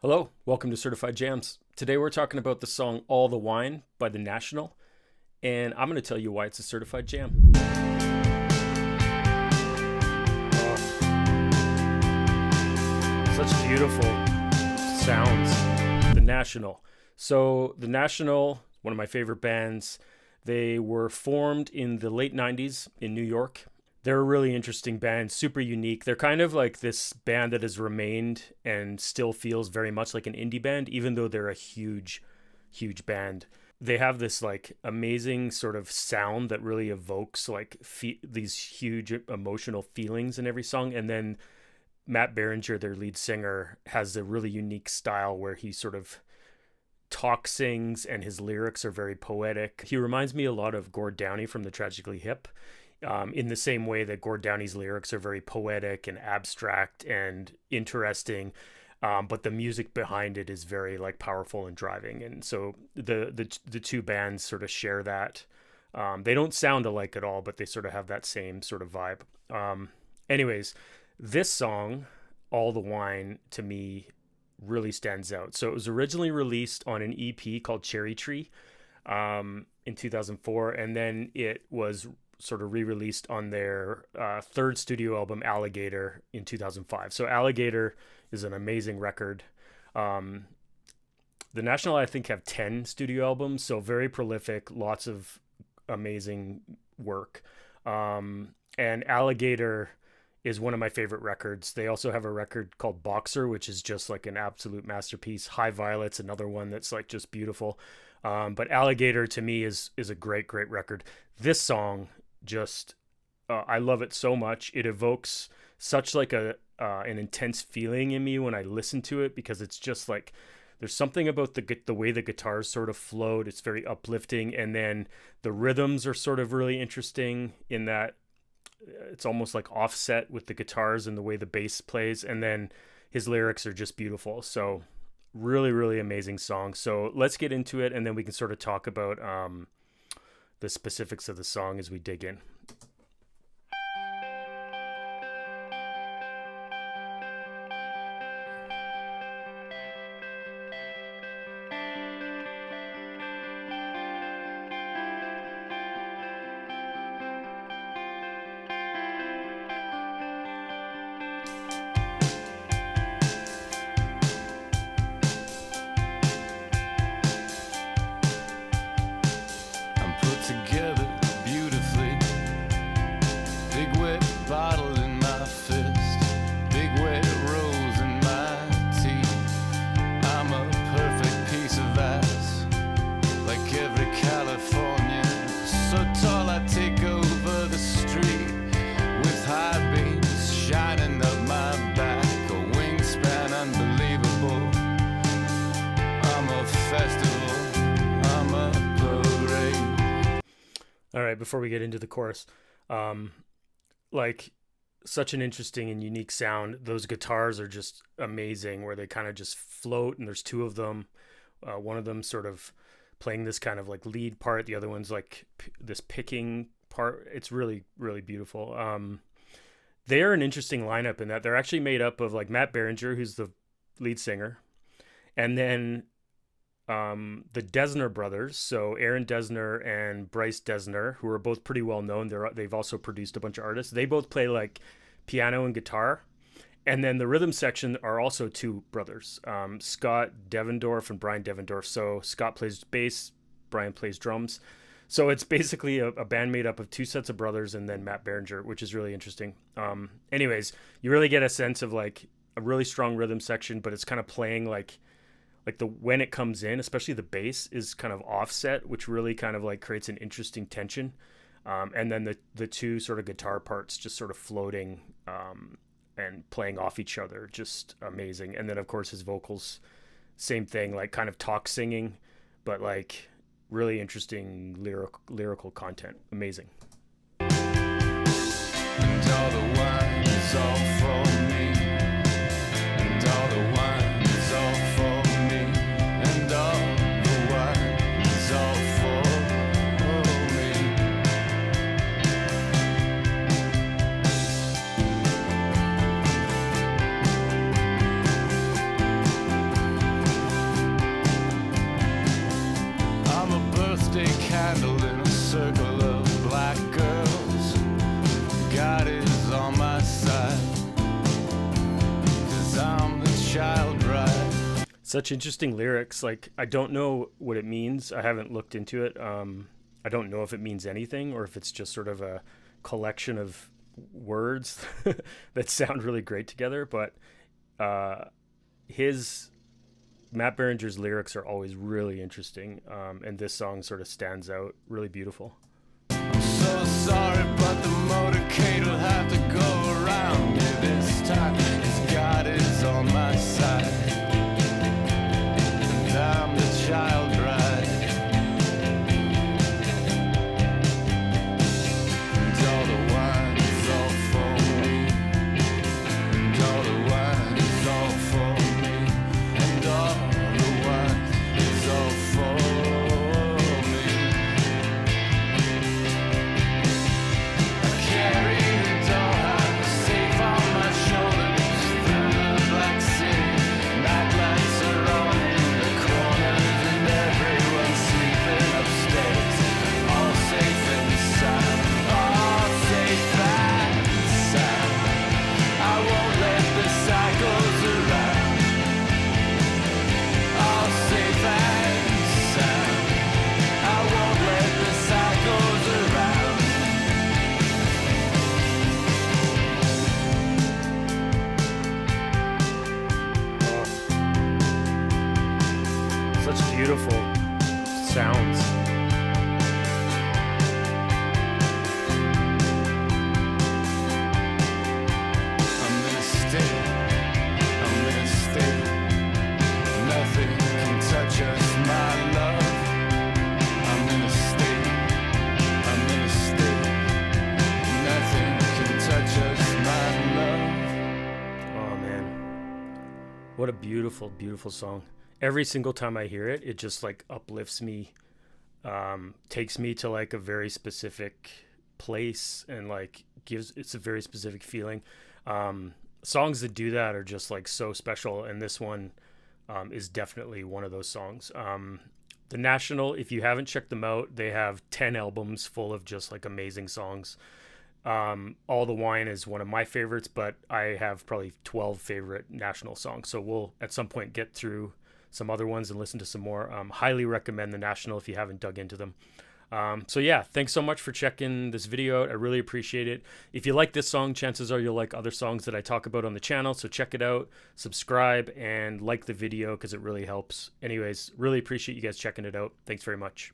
Hello, welcome to Certified Jams. Today we're talking about the song All the Wine by The National, and I'm going to tell you why it's a certified jam. Such beautiful sounds. The National. So, The National, one of my favorite bands, they were formed in the late 90s in New York. They're a really interesting band, super unique. They're kind of like this band that has remained and still feels very much like an indie band, even though they're a huge, huge band. They have this like amazing sort of sound that really evokes like these huge emotional feelings in every song. And then Matt Berringer, their lead singer, has a really unique style where he sort of talk sings and his lyrics are very poetic. He reminds me a lot of Gord Downie from the Tragically Hip. In the same way that Gord Downie's lyrics are very poetic and abstract and interesting, but the music behind it is very like powerful and driving. And so the two bands sort of share that. They don't sound alike at all, but they sort of have that same sort of vibe. Anyways, this song, All the Wine, to me really stands out. So it was originally released on an EP called Cherry Tree in 2004, and then it was sort of re-released on their third studio album Alligator in 2005. So Alligator is an amazing record. The National, I think, have 10 studio albums, so very prolific, lots of amazing work. And Alligator is one of my favorite records. They also have a record called Boxer, which is just like an absolute masterpiece. High Violet's another one that's like just beautiful. But Alligator to me is a great record. This song just I love it so much. It evokes such like an intense feeling in me when I listen to it, because it's just like there's something about the way the guitars sort of float. It's very uplifting, and then the rhythms are sort of really interesting in that it's almost like offset with the guitars and the way the bass plays, and then his lyrics are just beautiful. So really amazing song. So let's get into it, and then we can sort of talk about the specifics of the song as we dig in. All right, before we get into the chorus, like such an interesting and unique sound. Those guitars are just amazing, where they kind of just float, and there's two of them. One of them sort of playing this kind of like lead part. The other one's like this picking part. It's really beautiful. They are an interesting lineup in that they're actually made up of like Matt Berringer, who's the lead singer, and then the Dessner brothers, so Aaron Dessner and Bryce Dessner, who are both pretty well known. They've also produced a bunch of artists. They both play like piano and guitar, and then the rhythm section are also two brothers, Scott Devendorf and Brian Devendorf. So Scott plays bass, Brian plays drums. So it's basically a band made up of two sets of brothers and then Matt Berringer, which is really interesting. Anyways, you really get a sense of like a really strong rhythm section, but it's kind of playing like when it comes in, especially the bass is kind of offset, which really kind of like creates an interesting tension. And then the two sort of guitar parts just sort of floating and playing off each other, just amazing. And then of course his vocals, same thing, like kind of talk singing, but like really interesting lyrical content. Amazing. And all the wine is all for me. And all the wine is all for me. And all the wine is all for me. Such interesting lyrics. Like, I don't know what it means. I haven't looked into it. I don't know if it means anything or if it's just sort of a collection of words that sound really great together. But uh, his Matt Berringer's lyrics are always really interesting, and this song sort of stands out. Really beautiful. So sorry, but the motorcade will have to go around me this time. 'Cause God is on my side, and I'm the child bride. And all the wine is all for me. And all the wine is all for me. And all the wine is all for me. Carry the dollhouse safe on my shoulders through the black city. Night lights are on in the corners and everyone's sleeping upstairs. All safe and sound, all safe and sound. I won't let the cycles around. All safe and sound. I won't let the cycles around. Such beautiful sounds. I'm in a state, I'm in a state. Nothing can touch us, my love. I'm in a state, I'm in a state. Nothing can touch us, my love. Oh man, what a beautiful, beautiful song. Every single time I hear it, it just like uplifts me, takes me to like a very specific place and like it's a very specific feeling. Songs that do that are just like so special, and this one is definitely one of those songs. The National, if you haven't checked them out, they have 10 albums full of just like amazing songs. All the Wine is one of my favorites, but I have probably 12 favorite National songs. So we'll at some point get through some other ones and listen to some more. Highly recommend the National if you haven't dug into them. So yeah, thanks so much for checking this video out. I really appreciate it. If you like this song, chances are you'll like other songs that I talk about on the channel. So check it out, subscribe, and like the video because it really helps. Anyways, really appreciate you guys checking it out. Thanks very much.